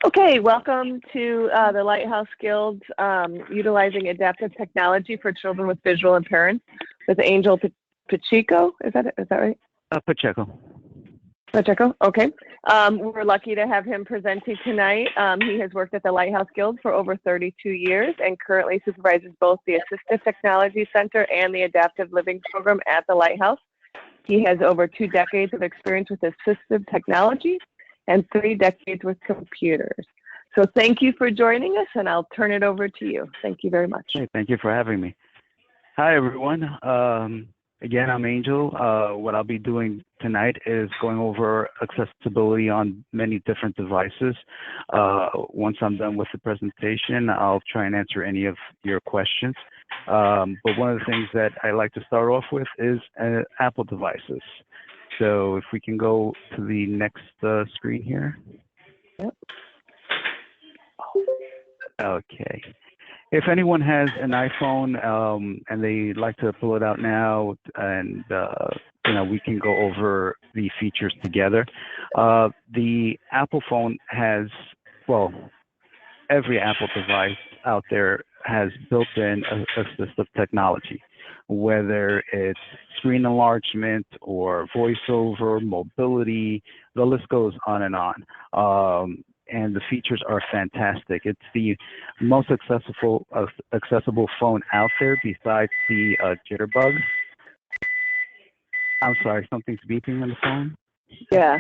Okay, welcome to the Lighthouse Guild, utilizing adaptive technology for children with visual impairments with Angel Pacheco. Is that right? Pacheco. Pacheco, okay. We're lucky to have him presenting tonight. He has worked at the Lighthouse Guild for over 32 years and currently supervises both the Assistive Technology Center and the Adaptive Living Program at the Lighthouse. He has over 2 decades of experience with assistive technology and 3 decades with computers. So thank you for joining us, and I'll turn it over to you. Thank you very much. Hey, thank you for having me. Hi, everyone. Again, I'm Angel. What I'll be doing tonight is going over accessibility on many different devices. Once I'm done with the presentation, I'll try and answer any of your questions. But one of the things that I like to start off with is Apple devices. So if we can go to the next screen here. Yep. Okay. If anyone has an iPhone and they like to pull it out now, and we can go over the features together. The Apple phone has, well, every Apple device out there has built-in assistive technology, whether it's screen enlargement or voiceover, mobility, the list goes on and on. And the features are fantastic. It's the most accessible phone out there besides the Jitterbug. I'm sorry, something's beeping on the phone? Yeah.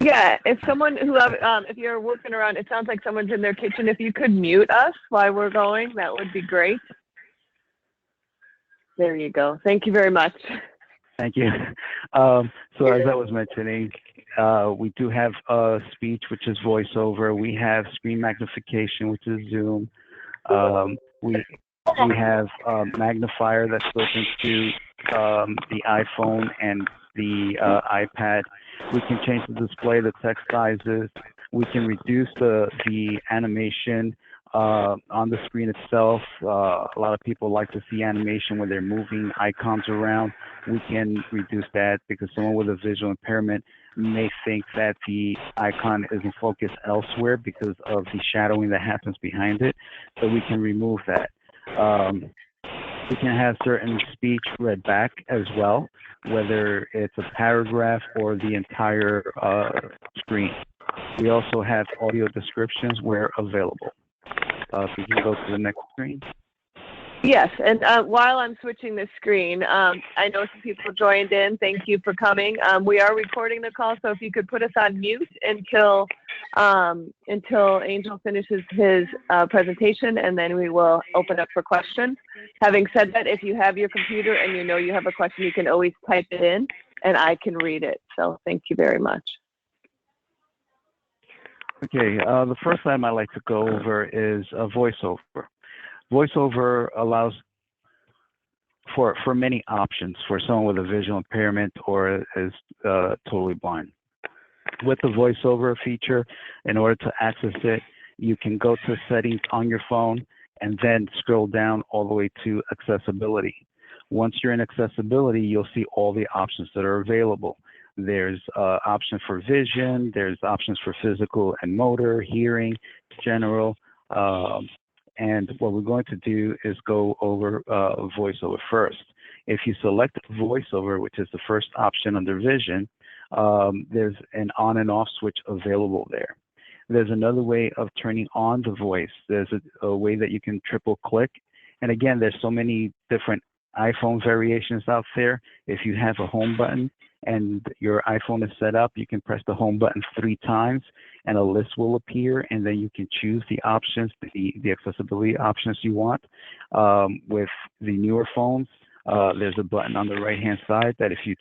Yeah, if you're working around, it sounds like someone's in their kitchen. If you could mute us while we're going, that would be great. There you go. Thank you very much. Thank you. So as I was mentioning, we do have speech, which is voiceover. We have screen magnification, which is Zoom. We have magnifier that's built into the iPhone and the iPad. We can change the display, the text sizes. We can reduce the animation on the screen itself. A lot of people like to see animation when they're moving icons around. We can reduce that because someone with a visual impairment may think that the icon isn't focused elsewhere because of the shadowing that happens behind it. So we can remove that. We can have certain speech read back as well, whether it's a paragraph or the entire screen. We also have audio descriptions where available. If you can go to the next screen. Yes, and while I'm switching the screen, I know some people joined in. Thank you for coming. We are recording the call, so if you could put us on mute until Angel finishes his presentation, and then we will open up for questions. Having said that, if you have your computer and you know you have a question, you can always type it in, and I can read it. So thank you very much. Okay, the first item I'd like to go over is VoiceOver. VoiceOver allows for many options for someone with a visual impairment or is totally blind. With the VoiceOver feature, in order to access it, you can go to settings on your phone and then scroll down all the way to accessibility. Once you're in accessibility, you'll see all the options that are available. There's options for vision, there's options for physical and motor, hearing, general, and what we're going to do is go over VoiceOver first. If you select VoiceOver, which is the first option under vision, there's an on and off switch available there. There's another way of turning on the voice. There's a way that you can triple click. And again, there's so many different iPhone variations out there. If you have a home button and your iPhone is set up, you can press the home button 3 times and a list will appear, and then you can choose the options, the accessibility options you want. With the newer phones, there's a button on the right-hand side that if you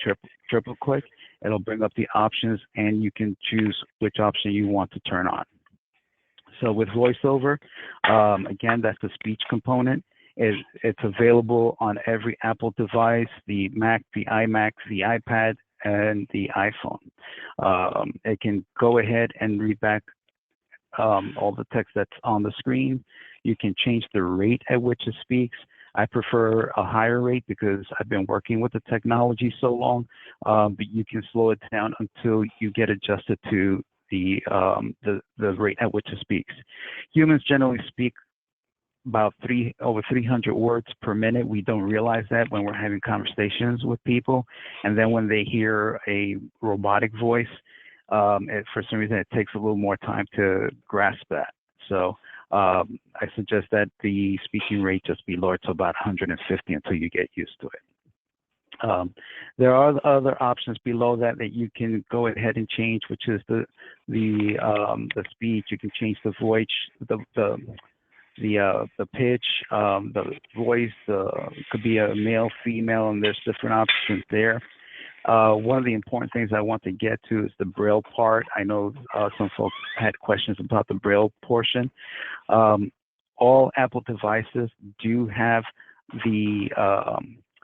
triple click, it'll bring up the options and you can choose which option you want to turn on. So with VoiceOver, again, that's the speech component. It's available on every Apple device, the Mac, the iMac, the iPad, and the iPhone. It can go ahead and read back all the text that's on the screen. You can change the rate at which it speaks. I prefer a higher rate because I've been working with the technology so long, but you can slow it down until you get adjusted to the rate at which it speaks. Humans generally speak about over 300 words per minute. We don't realize that when we're having conversations with people, and then when they hear a robotic voice, for some reason it takes a little more time to grasp that. So I suggest that the speaking rate just be lowered to about 150 until you get used to it. There are other options below that you can go ahead and change, which is the speech. You can change the voice, the pitch, the voice. Could be a male, female, and there's different options there. One of the important things I want to get to is the Braille part. I know some folks had questions about the Braille portion. All Apple devices do have the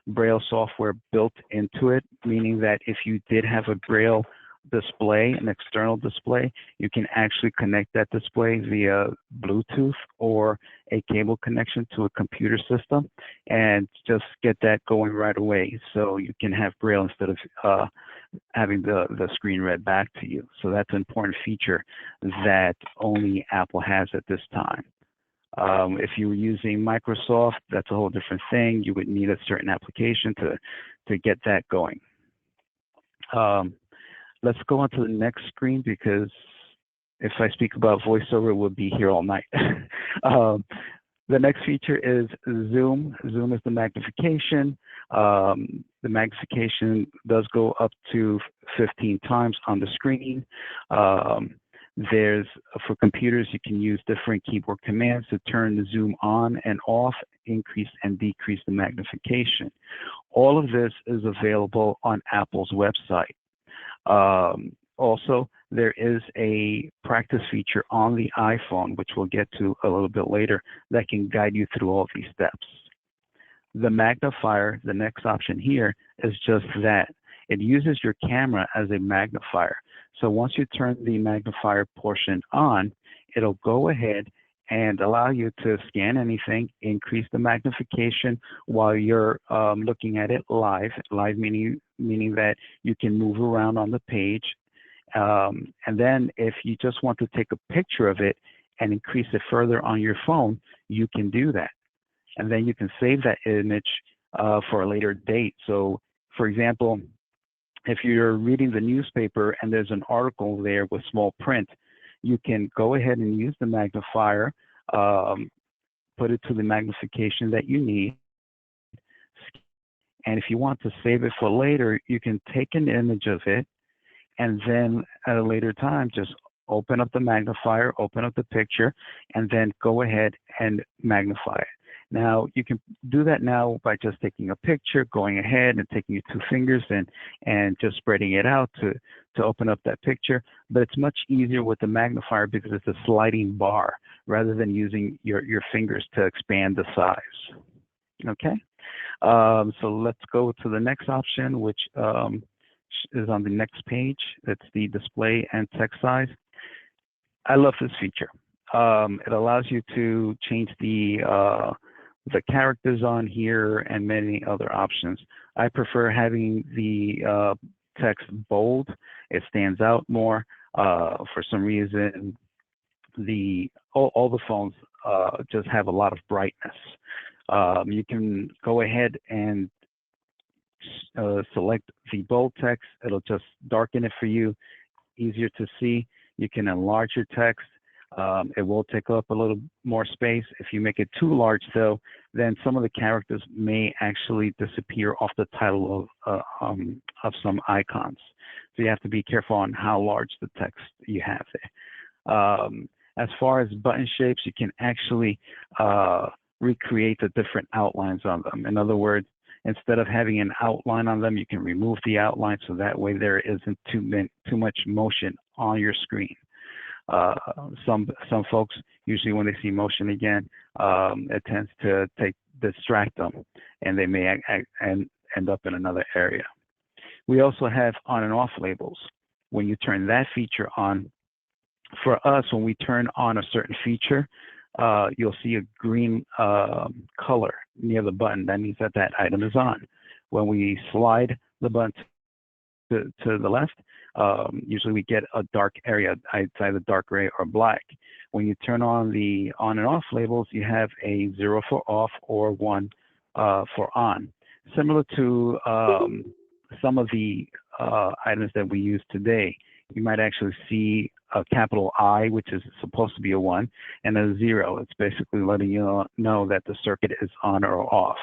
Braille software built into it, meaning that if you did have a Braille display, an external display, you can actually connect that display via Bluetooth or a cable connection to a computer system and just get that going right away. So you can have Braille instead of having the screen read back to you. So that's an important feature that only Apple has at this time. If you were using Microsoft, that's a whole different thing. You would need a certain application to get that going. Let's go on to the next screen, because if I speak about VoiceOver, we'll be here all night. The next feature is Zoom. Zoom is the magnification. The magnification does go up to 15 times on the screen. For computers, you can use different keyboard commands to turn the zoom on and off, increase and decrease the magnification. All of this is available on Apple's website. Also, there is a practice feature on the iPhone, which we'll get to a little bit later, that can guide you through all these steps. The magnifier, the next option here, is just that. It uses your camera as a magnifier. So once you turn the magnifier portion on, it'll go ahead and allow you to scan anything, increase the magnification while you're looking at it live. Live meaning that you can move around on the page. And then if you just want to take a picture of it and increase it further on your phone, you can do that. And then you can save that image for a later date. So for example, if you're reading the newspaper and there's an article there with small print, you can go ahead and use the magnifier, put it to the magnification that you need. And if you want to save it for later, you can take an image of it, and then at a later time, just open up the magnifier, open up the picture, and then go ahead and magnify it. Now, you can do that now by just taking a picture, going ahead and taking your two fingers and just spreading it out to open up that picture. But it's much easier with the magnifier because it's a sliding bar rather than using your fingers to expand the size. Okay? So let's go to the next option, which is on the next page. It's the display and text size. I love this feature. It allows you to change the characters on here and many other options. I prefer having the text bold. It stands out more. For some reason, all the phones just have a lot of brightness. You can go ahead and select the bold text. It'll just darken it for you, easier to see. You can enlarge your text. It will take up a little more space. If you make it too large, though, then some of the characters may actually disappear off the title of some icons. So you have to be careful on how large the text you have there. As far as button shapes, you can actually recreate the different outlines on them. In other words, instead of having an outline on them, you can remove the outline so that way there isn't too much motion on your screen. Some folks, usually when they see motion again, it tends to distract them, and they may end up in another area. We also have on and off labels. When you turn that feature on, for us, when we turn on a certain feature, you'll see a green color near the button. That means that item is on. When we slide the button to to the left, usually we get a dark area. It's either dark gray or black. When you turn on the on and off labels, you have a 0 for off or 1 for on. Similar to some of the items that we use today, you might actually see a capital I, which is supposed to be a 1, and a 0. It's basically letting you know that the circuit is on or off.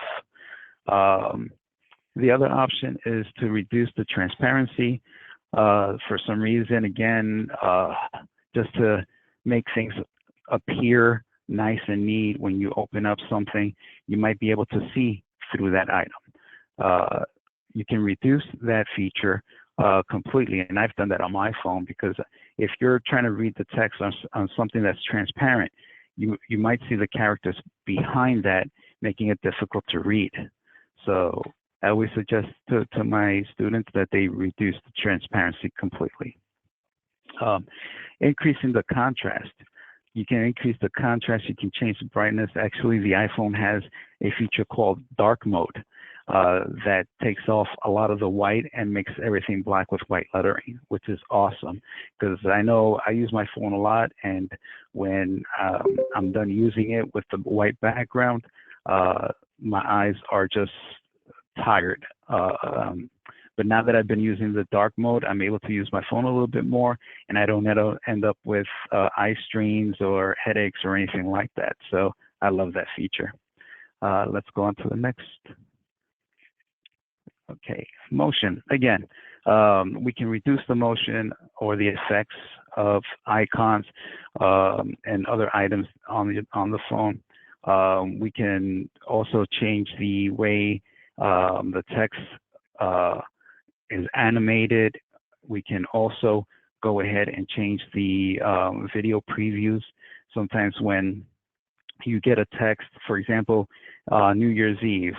The other option is to reduce the transparency. For some reason, again, just to make things appear nice and neat when you open up something, you might be able to see through that item. You can reduce that feature completely, and I've done that on my phone, because if you're trying to read the text on something that's transparent, you might see the characters behind that, making it difficult to read. So I always suggest to my students that they reduce the transparency completely. Increasing the contrast. You can increase the contrast, you can change the brightness. Actually, the iPhone has a feature called dark mode that takes off a lot of the white and makes everything black with white lettering, which is awesome, because I know I use my phone a lot, and when I'm done using it with the white background, my eyes are just tired. But now that I've been using the dark mode, I'm able to use my phone a little bit more, and I don't end up with eye strains or headaches or anything like that. So I love that feature. Let's go on to the next. Okay, motion. Again, we can reduce the motion or the effects of icons and other items on the phone. We can also change the way the text is animated. We can also go ahead and change the video previews. Sometimes when you get a text, for example, New Year's Eve,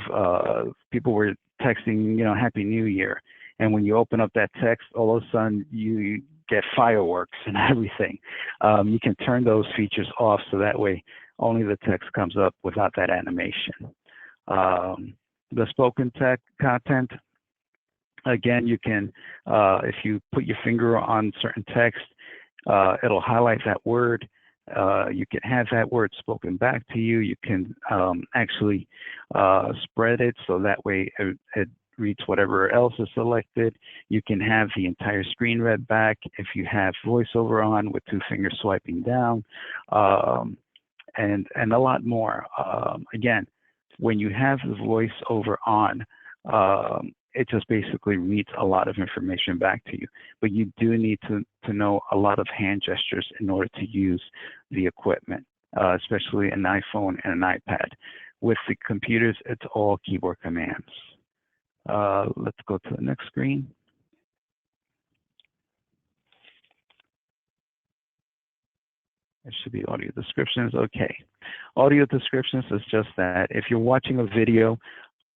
people were texting, Happy New Year. And when you open up that text, all of a sudden you get fireworks and everything. You can turn those features off, so that way only the text comes up without that animation. The spoken text content, again, you can, if you put your finger on certain text, it'll highlight that word. You can have that word spoken back to you. You can actually spread it so that way it reads whatever else is selected. You can have the entire screen read back if you have VoiceOver on with 2 fingers swiping down, and a lot more. Again, when you have the VoiceOver on, it just basically reads a lot of information back to you. But you do need to know a lot of hand gestures in order to use the equipment, especially an iPhone and an iPad. With the computers, it's all keyboard commands. Let's go to the next screen. There should be audio descriptions. Okay. Audio descriptions is just that. If you're watching a video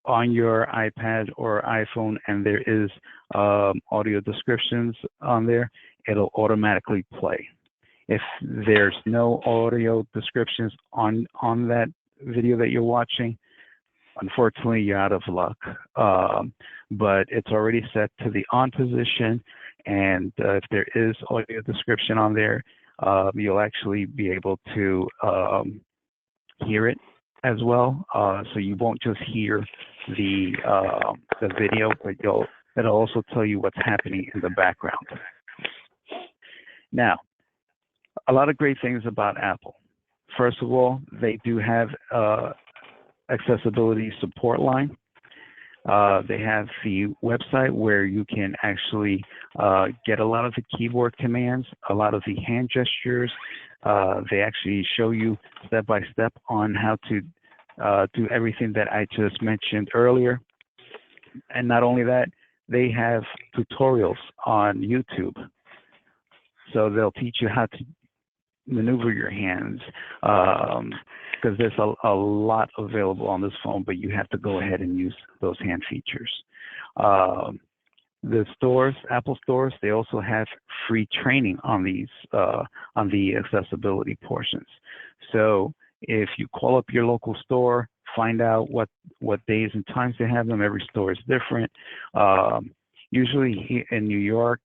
on your iPad or iPhone and there is audio descriptions on there, it'll automatically play. If there's no audio descriptions on that video that you're watching, unfortunately, you're out of luck. But it's already set to the on position, and if there is audio description on there, you'll actually be able to hear it as well. So you won't just hear the video, but it'll also tell you what's happening in the background. Now, a lot of great things about Apple. First of all, they do have accessibility support line. They have the website where you can actually get a lot of the keyboard commands, a lot of the hand gestures. They actually show you step by step on how to do everything that I just mentioned earlier. And not only that, they have tutorials on YouTube. So they'll teach you how to maneuver your hands, because there's a lot available on this phone, but you have to go ahead and use those hand features. The stores, Apple stores, they also have free training on these, on the accessibility portions. So if you call up your local store, find out what days and times they have them. Every store is different. Usually in New York,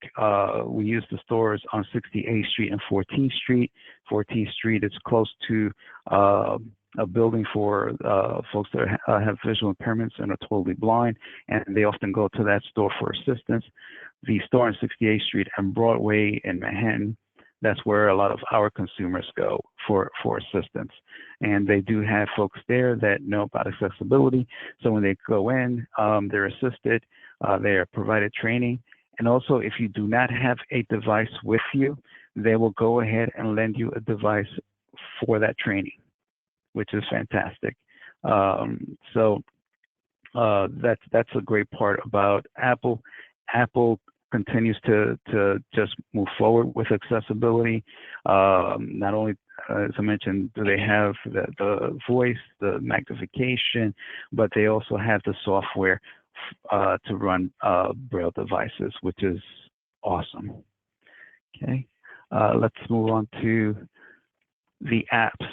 we use the stores on 68th Street and 14th Street. 14th Street is close to a building for folks that have visual impairments and are totally blind, and they often go to that store for assistance. The store on 68th Street and Broadway in Manhattan, that's where a lot of our consumers go for assistance. And they do have folks there that know about accessibility. So when they go in, they're assisted, they're provided training. And also, if you do not have a device with you, they will go ahead and lend you a device for that training, which is fantastic. So that's a great part about Apple. Apple continues to just move forward with accessibility. Not only, as I mentioned, do they have the voice, the magnification, but they also have the software to run Braille devices, which is awesome. Okay, let's move on to the apps.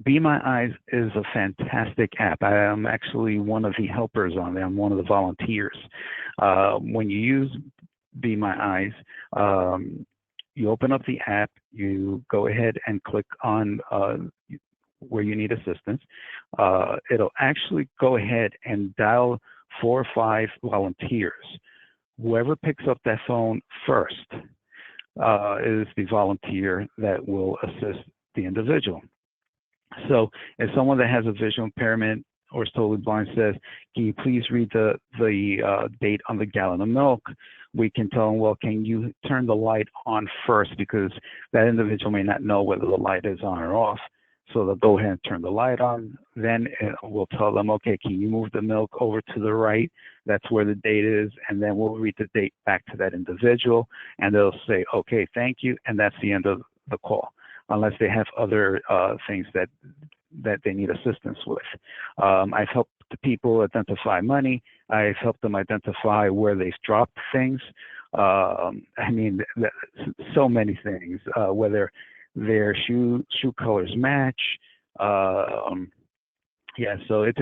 Be My Eyes is a fantastic app. I am actually one of the helpers on there. I'm one of the volunteers. When you use Be My Eyes, you open up the app, you go ahead and click on where you need assistance. It'll actually go ahead and dial 4 or 5 volunteers. Whoever picks up that phone first is the volunteer that will assist the individual. So if someone that has a visual impairment or is totally blind says, can you please read the date on the gallon of milk? We can tell them, well, can you turn the light on first? Because that individual may not know whether the light is on or off. So they'll go ahead and turn the light on. Then we'll tell them, okay, can you move the milk over to the right? That's where the date is. And then we'll read the date back to that individual. And they'll say, okay, thank you. And that's the end of the call, unless they have other things that they need assistance with. I've helped the people identify money. I've helped them identify where they've dropped things. I mean, so many things, whether their shoe colors match. Yeah, so it's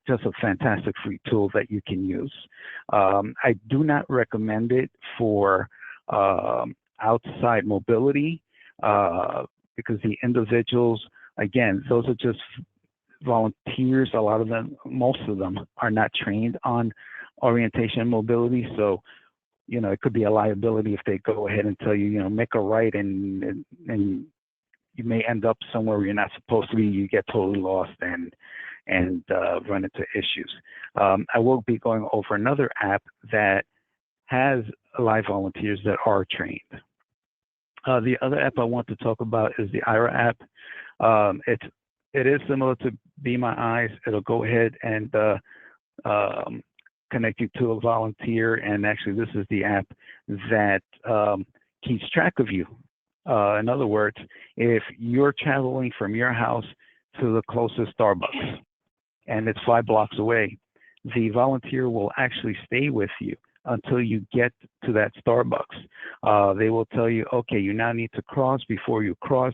just a fantastic free tool that you can use. I do not recommend it for outside mobility, because the individuals, again, those are just volunteers. A lot of them, most of them, are not trained on orientation and mobility. So, you know, it could be a liability if they go ahead and tell you, you know, make a right, and you may end up somewhere where you're not supposed to be. You get totally lost and run into issues. I will be going over another app that has live volunteers that are trained. The other app I want to talk about is the Ira app. It is similar to Be My Eyes. It'll go ahead and connect you to a volunteer, and actually this is the app that keeps track of you. In other words, if you're traveling from your house to the closest Starbucks and it's 5 blocks away, the volunteer will actually stay with you until you get to that Starbucks. They will tell you, okay, you now need to cross. Before you cross,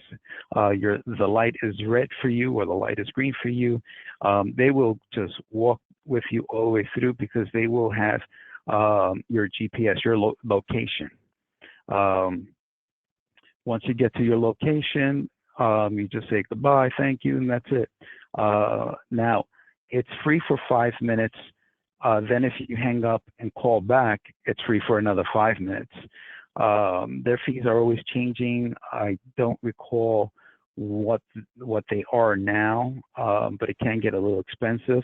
the light is red for you or the light is green for you. They will just walk with you all the way through, because they will have your GPS, your location. Once you get to your location, you just say goodbye, thank you, and that's it. Now, it's free for 5 minutes. Then if you hang up and call back, it's free for another 5 minutes. Their fees are always changing. I don't recall what they are now, but it can get a little expensive.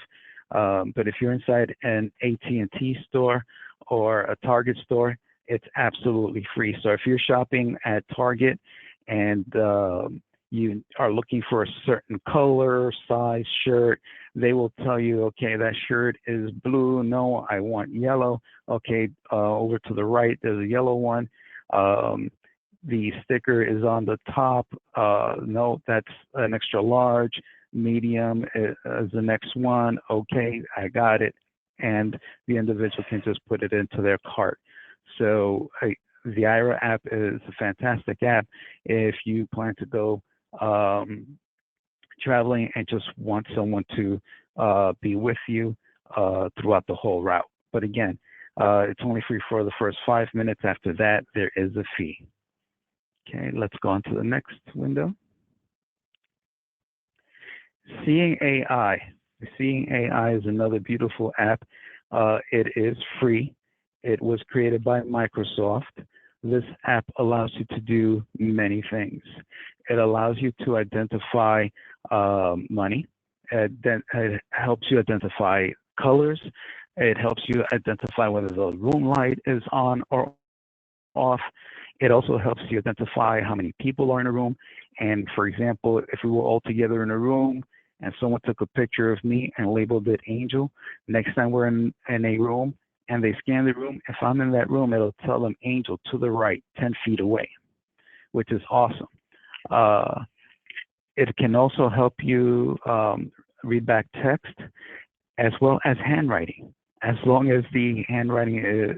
But if you're inside an AT&T store or a Target store, it's absolutely free. So if you're shopping at Target and you are looking for a certain color, size shirt, they will tell you, okay, that shirt is blue. No, I want yellow. Okay, over to the right, there's a yellow one. The sticker is on the top. No, that's an extra large. Medium is the next one. Okay, I got it. And the individual can just put it into their cart. So the Ira app is a fantastic app if you plan to go traveling and just want someone to be with you throughout the whole route. But again, It's only free for the first 5 minutes. After that, there is a fee. Okay, let's go on to the next window. Seeing AI. Seeing AI is another beautiful app. It is free. It was created by Microsoft. This app allows you to do many things. It allows you to identify money. It helps you identify colors. It helps you identify whether the room light is on or off. It also helps you identify how many people are in a room. And for example, if we were all together in a room and someone took a picture of me and labeled it Angel, next time we're in a room and they scan the room, if I'm in that room, it'll tell them Angel to the right, 10 feet away, which is awesome. It can also help you read back text as well as handwriting, as long as the handwriting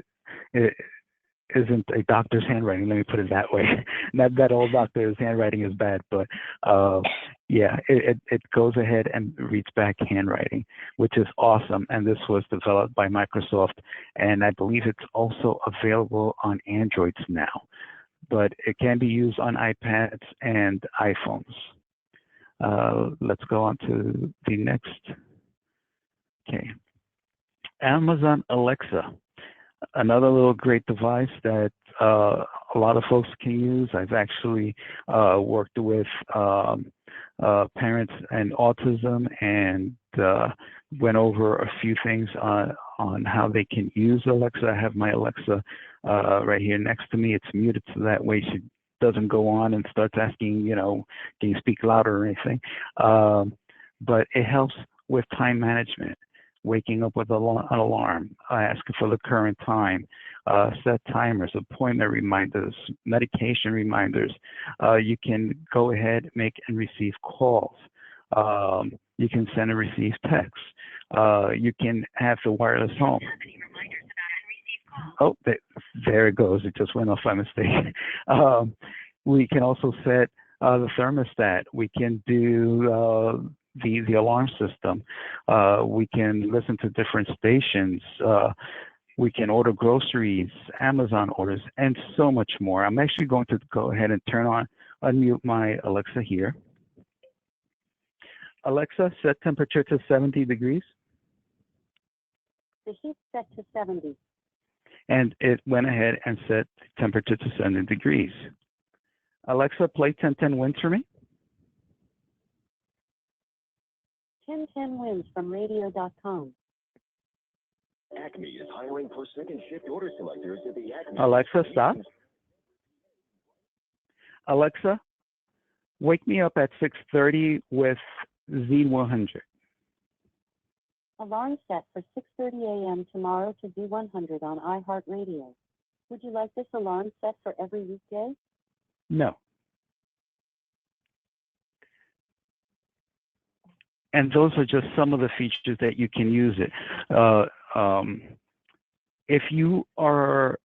isn't a doctor's handwriting. Let me put it that way. Not that all doctors' handwriting is bad, but yeah, it goes ahead and reads back handwriting, which is awesome. And this was developed by Microsoft, and I believe it's also available on Androids now, but it can be used on iPads and iPhones. Let's go on to the next. Okay. Amazon Alexa, another little great device that a lot of folks can use. I've actually worked with parents and autism and went over a few things on how they can use Alexa. I have my Alexa right here next to me. It's muted so that way she doesn't go on and starts asking, you know, can you speak louder or anything. But it helps with time management, waking up with an alarm, asking for the current time, set timers, appointment reminders, medication reminders. You can go ahead, make and receive calls. You can send and receive texts. You can have the wireless home. Oh, there it goes. It just went off by mistake. We can also set the thermostat. We can do the alarm system. We can listen to different stations. We can order groceries, Amazon orders, and so much more. I'm actually going to go ahead and unmute my Alexa here. Alexa, set temperature to 70 degrees. The heat set to 70. And it went ahead and set temperature to 70 degrees. Alexa, play 1010 Wins for me. 1010 Wins from radio.com. Acme is hiring for second shift order selectors at the Acme. Alexa, stop. Alexa, wake me up at 6:30 with Z100. Alarm set for 6:30 a.m. tomorrow to Z100 on iHeartRadio. Would you like this alarm set for every weekday? No. And those are just some of the features that you can use it. If you are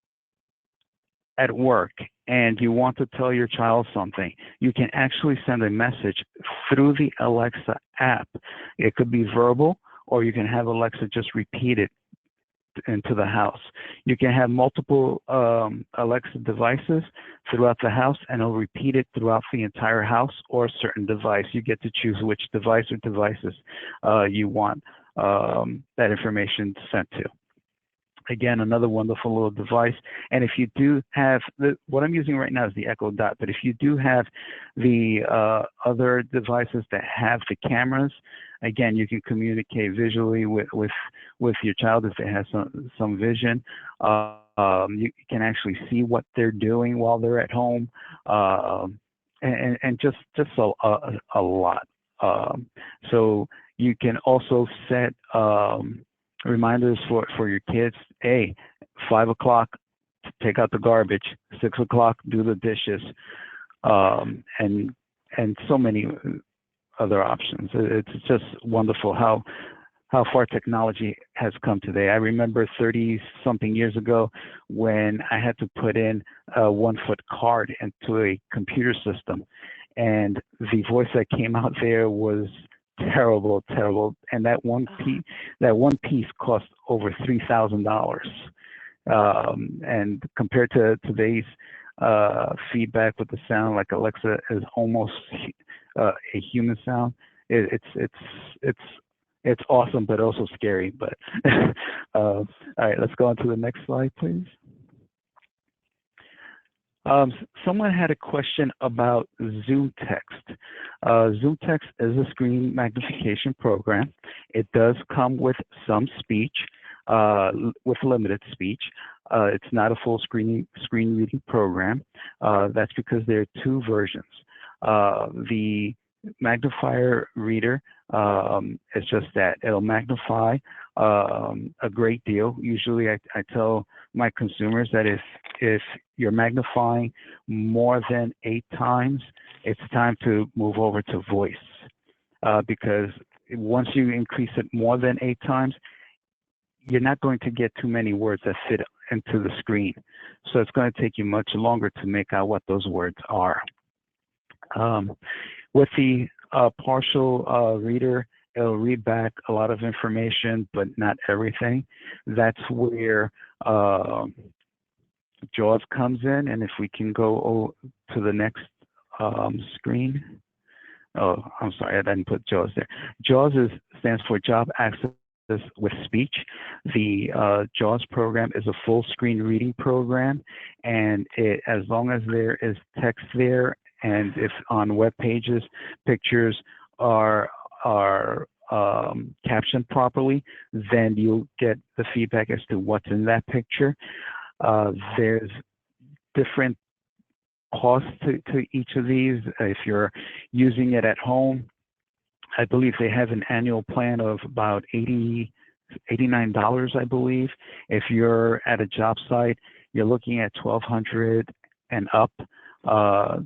at work and you want to tell your child something, you can actually send a message through the Alexa app. It could be verbal, or you can have Alexa just repeat it into the house. You can have multiple Alexa devices throughout the house, and it'll repeat it throughout the entire house or a certain device. You get to choose which device or devices you want that information sent to. Again, another wonderful little device. And if you do have, what I'm using right now is the Echo Dot, but if you do have the other devices that have the cameras, again, you can communicate visually with your child if they have some vision. You can actually see what they're doing while they're at home, and just a lot. So you can also set reminders for your kids. Hey, 5 o'clock, take out the garbage. 6 o'clock, do the dishes, and so many other options. It's just wonderful how far technology has come today. I remember 30-something years ago when I had to put in a 1-foot card into a computer system, and the voice that came out there was terrible, and that one piece cost over $3,000. And compared to today's feedback with the sound, like Alexa is almost a human sound. It's awesome, but also scary. But all right, let's go on to the next slide, please. Someone had a question about ZoomText. ZoomText is a screen magnification program. It does come with some speech, with limited speech. It's not a full screen reading program. That's because there are two versions. The magnifier reader is just that. It'll magnify a great deal. Usually I tell my consumers that if you're magnifying more than 8 times, it's time to move over to voice, because once you increase it more than 8 times, you're not going to get too many words that fit into the screen. So it's going to take you much longer to make out what those words are. With the partial reader, it'll read back a lot of information, but not everything. That's where JAWS comes in. And if we can go to the next screen. Oh, I'm sorry, I didn't put JAWS there. JAWS stands for Job Access with Speech. The JAWS program is a full screen reading program, and as long as there is text there, and if on web pages pictures are captioned properly, then you'll get the feedback as to what's in that picture. There's different costs to each of these. If you're using it at home, I believe they have an annual plan of about $89, I believe. If you're at a job site, you're looking at $1,200 and up to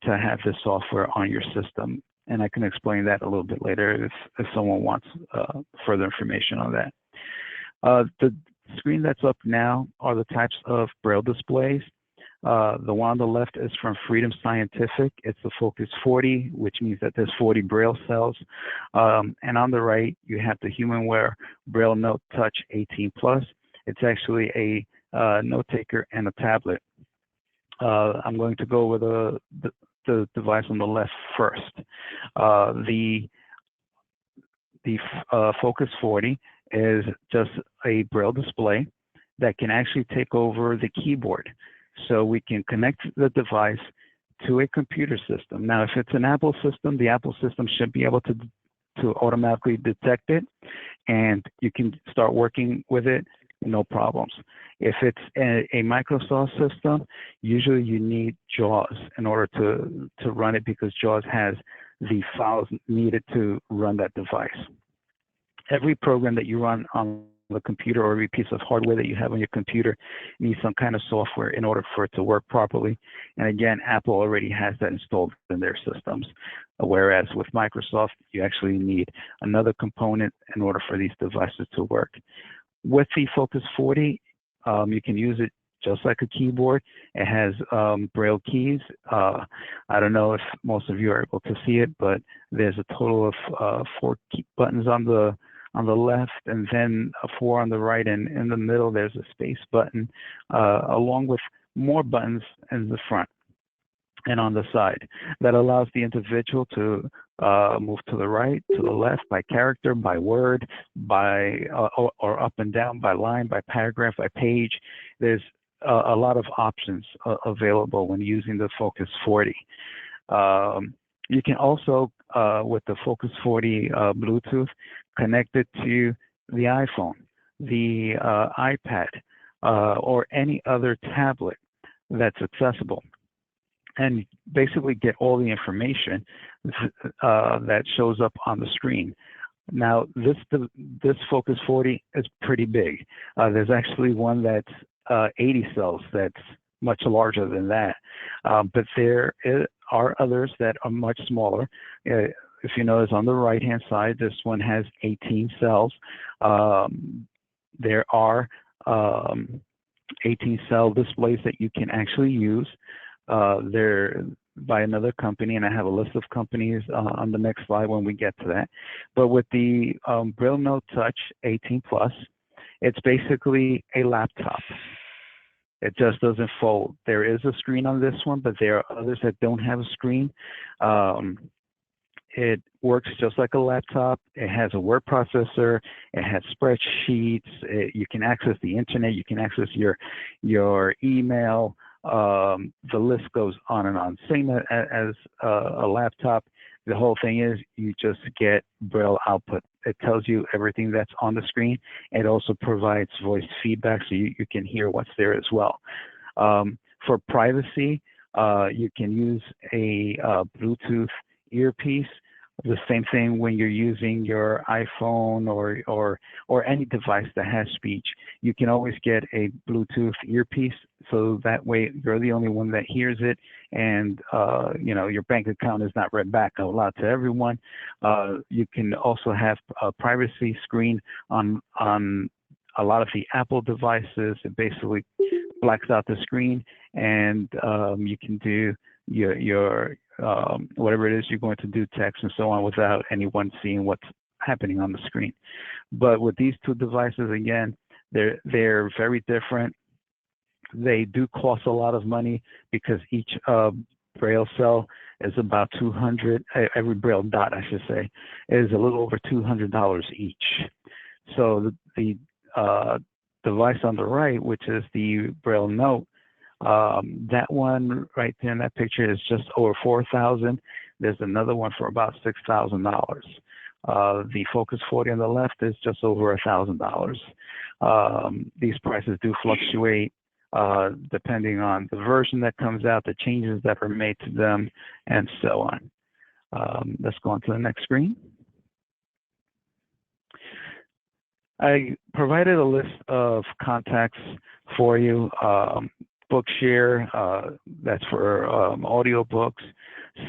have this software on your system. And I can explain that a little bit later if someone wants further information on that. The screen that's up now are the types of Braille displays. The one on the left is from Freedom Scientific. It's the Focus 40, which means that there's 40 Braille cells. And on the right, you have the HumanWare Braille Note Touch 18 Plus. It's actually a note taker and a tablet. I'm going to go over the device on the left first. The Focus 40 is just a Braille display that can actually take over the keyboard. So we can connect the device to a computer system. Now, if it's an Apple system, the Apple system should be able to automatically detect it, and you can start working with it, no problems. If it's a Microsoft system, usually you need JAWS in order to run it, because JAWS has the files needed to run that device. Every program that you run on the computer, or every piece of hardware that you have on your computer, needs some kind of software in order for it to work properly. And again, Apple already has that installed in their systems. Whereas with Microsoft, you actually need another component in order for these devices to work. With the Focus 40, you can use it just like a keyboard. It has Braille keys. I don't know if most of you are able to see it, but there's a total of 4 key buttons on the left, and then 4 on the right, and in the middle there's a space button, along with more buttons in the front and on the side. That allows the individual to move to the right, to the left, by character, by word, by or up and down, by line, by paragraph, by page. There's a lot of options available when using the Focus 40. You can also, with the Focus 40 Bluetooth, connect it to the iPhone, the iPad, or any other tablet that's accessible, and basically get all the information that shows up on the screen. Now, this Focus 40 is pretty big. There's actually one that's 80 cells that's much larger than that. But there are others that are much smaller. If you notice on the right-hand side, this one has 18 cells. There are 18 cell displays that you can actually use. They're by another company, and I have a list of companies on the next slide when we get to that. But with the Braille Note Touch 18 Plus, It's basically a laptop. It just doesn't fold. There is a screen on this one, but there are others that don't have a screen. It works just like a laptop. It has a word processor. It has spreadsheets. You can access the internet. You can access your email. The list goes on and on. Same as a laptop. The whole thing is you just get Braille output. It tells you everything that's on the screen. It also provides voice feedback so you can hear what's there as well. For privacy, you can use a Bluetooth earpiece. The same thing when you're using your iPhone or any device that has speech. You can always get a Bluetooth earpiece, so that way you're the only one that hears it, and your bank account is not read back out loud to everyone. You can also have a privacy screen on a lot of the Apple devices. It basically blacks out the screen, and you can do your whatever it is you're going to do, text and so on, without anyone seeing what's happening on the screen. But with these two devices, again, they're very different. They do cost a lot of money because each Braille cell is about $200. Every Braille dot, I should say, is a little over $200 each. So the device on the right, which is the Braille Note, that one right there in that picture is just over $4,000. There's another one for about $6,000. The Focus 40 on the left is just over $1,000. These prices do fluctuate depending on the version that comes out, the changes that are made to them, and so on. Let's go on to the next screen. I provided a list of contacts for you. Bookshare, that's for audiobooks.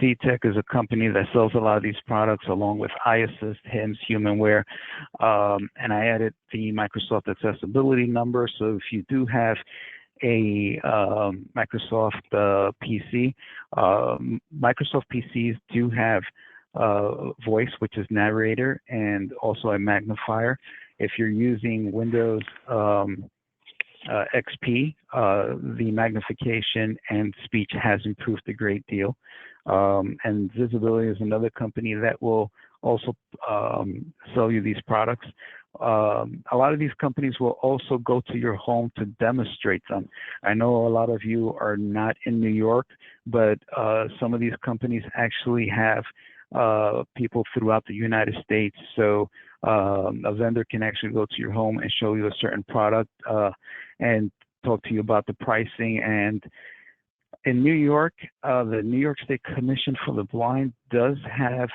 CTech is a company that sells a lot of these products along with iAssist, HIMS, HumanWare. And I added the Microsoft accessibility number. So if you do have a Microsoft PC, Microsoft PCs do have voice, which is narrator, and also a magnifier. If you're using Windows XP, the magnification and speech has improved a great deal. And Visibility is another company that will also sell you these products. A lot of these companies will also go to your home to demonstrate them. I know a lot of you are not in New York, but some of these companies actually have people throughout the United States. So a vendor can actually go to your home and show you a certain product and talk to you about the pricing. And in New York, the New York State Commission for the Blind does have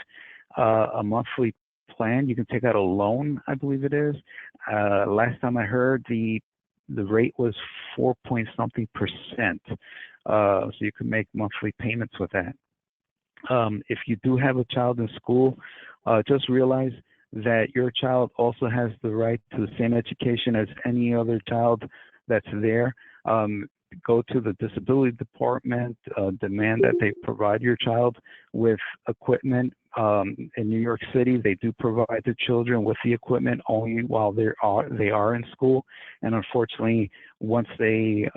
a monthly plan. You can take out a loan, I believe it is. Last time I heard, the rate was 4-point-something%. So you can make monthly payments with that. If you do have a child in school, just realize that your child also has the right to the same education as any other child that's there. Go to the disability department, demand that they provide your child with equipment. In New York City, they do provide the children with the equipment only while they are in school. And unfortunately, once the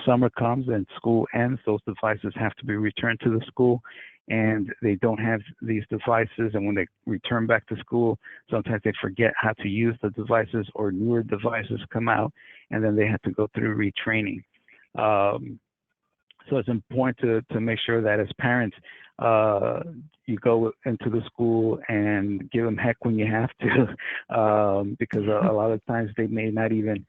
summer comes and school ends, those devices have to be returned to the school, and they don't have these devices. And when they return back to school, sometimes they forget how to use the devices, or newer devices come out, and then they have to go through retraining. So it's important to make sure that as parents, you go into the school and give them heck when you have to, because a lot of times they may not even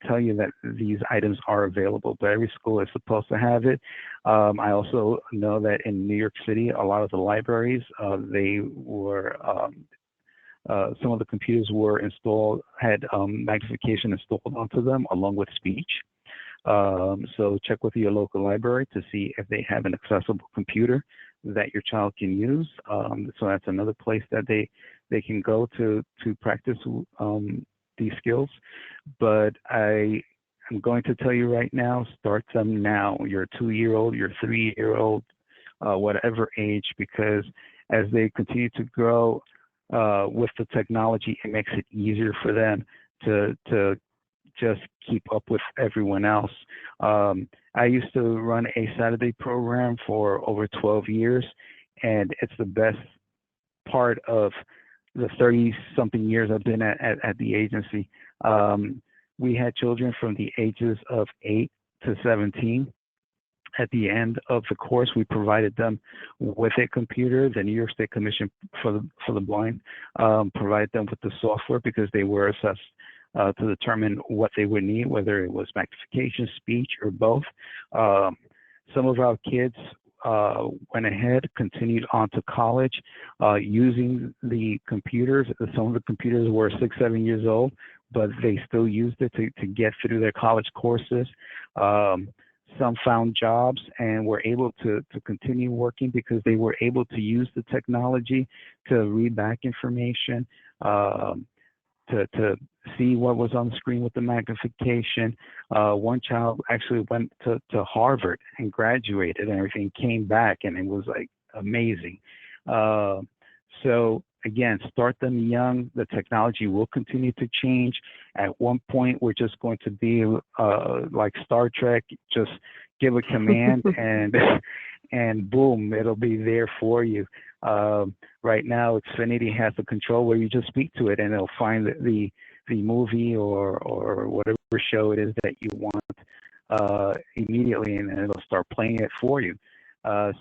tell you that these items are available, but every school is supposed to have it. I also know that in New York City, a lot of the libraries, they were, some of the computers were installed, had magnification installed onto them along with speech. So check with your local library to see if they have an accessible computer that your child can use. So that's another place that they can go to practice these skills. But I am going to tell you right now, start them now. Your 2-year-old, your 3-year-old, whatever age, because as they continue to grow with the technology, it makes it easier for them to just keep up with everyone else. I used to run a Saturday program for over 12 years, and it's the best part of the 30-something years I've been at the agency. We had children from the ages of 8 to 17. At the end of the course, we provided them with a computer. The New York State Commission for the Blind provided them with the software because they were assessed to determine what they would need, whether it was magnification, speech, or both. Some of our kids went ahead, continued on to college using the computers. Some of the computers were 6, 7 years old, but they still used it to get through their college courses. Some found jobs and were able to continue working because they were able to use the technology to read back information, to see what was on the screen with the magnification. One child actually went to Harvard and graduated, and everything came back, and it was like amazing. So again, start them young. The technology will continue to change. At one point, we're just going to be like Star Trek, just give a command and boom, it'll be there for you. Right now, Xfinity has the control where you just speak to it and it'll find the movie or whatever show it is that you want immediately, and it'll start playing it for you.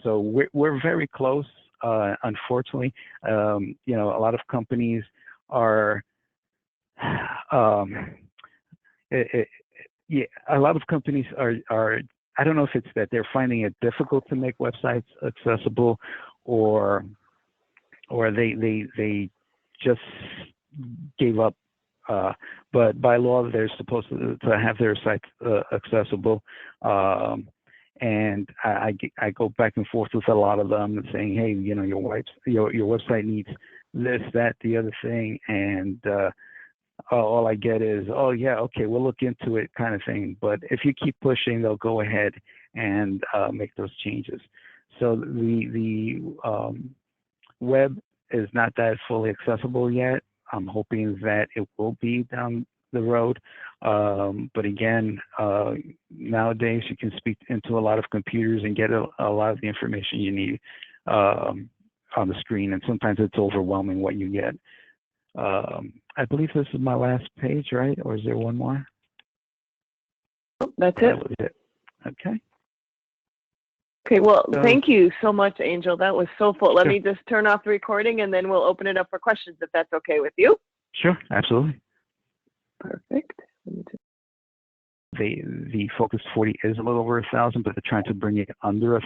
So we're very close. Unfortunately, you know, a lot of companies are, a lot of companies are, I don't know if it's that they're finding it difficult to make websites accessible, or they just gave up. But by law, they're supposed to have their sites accessible. And I go back and forth with a lot of them and saying, hey, you know, your website needs this, that, the other thing, and all I get is, oh yeah, okay, we'll look into it, kind of thing. But if you keep pushing, they'll go ahead and make those changes. So the web is not that fully accessible yet. I'm hoping that it will be down the road. But again, nowadays you can speak into a lot of computers and get a lot of the information you need on the screen, and sometimes it's overwhelming what you get. I believe this is my last page, right? Or is there one more? That's it. That was it. Okay. Okay, well, thank you so much, Angel. That was so full. Let Sure. me just turn off the recording, and then we'll open it up for questions, if that's okay with you. Sure, absolutely. Perfect. The Focus 40 is a little over 1,000, but they're trying to bring it under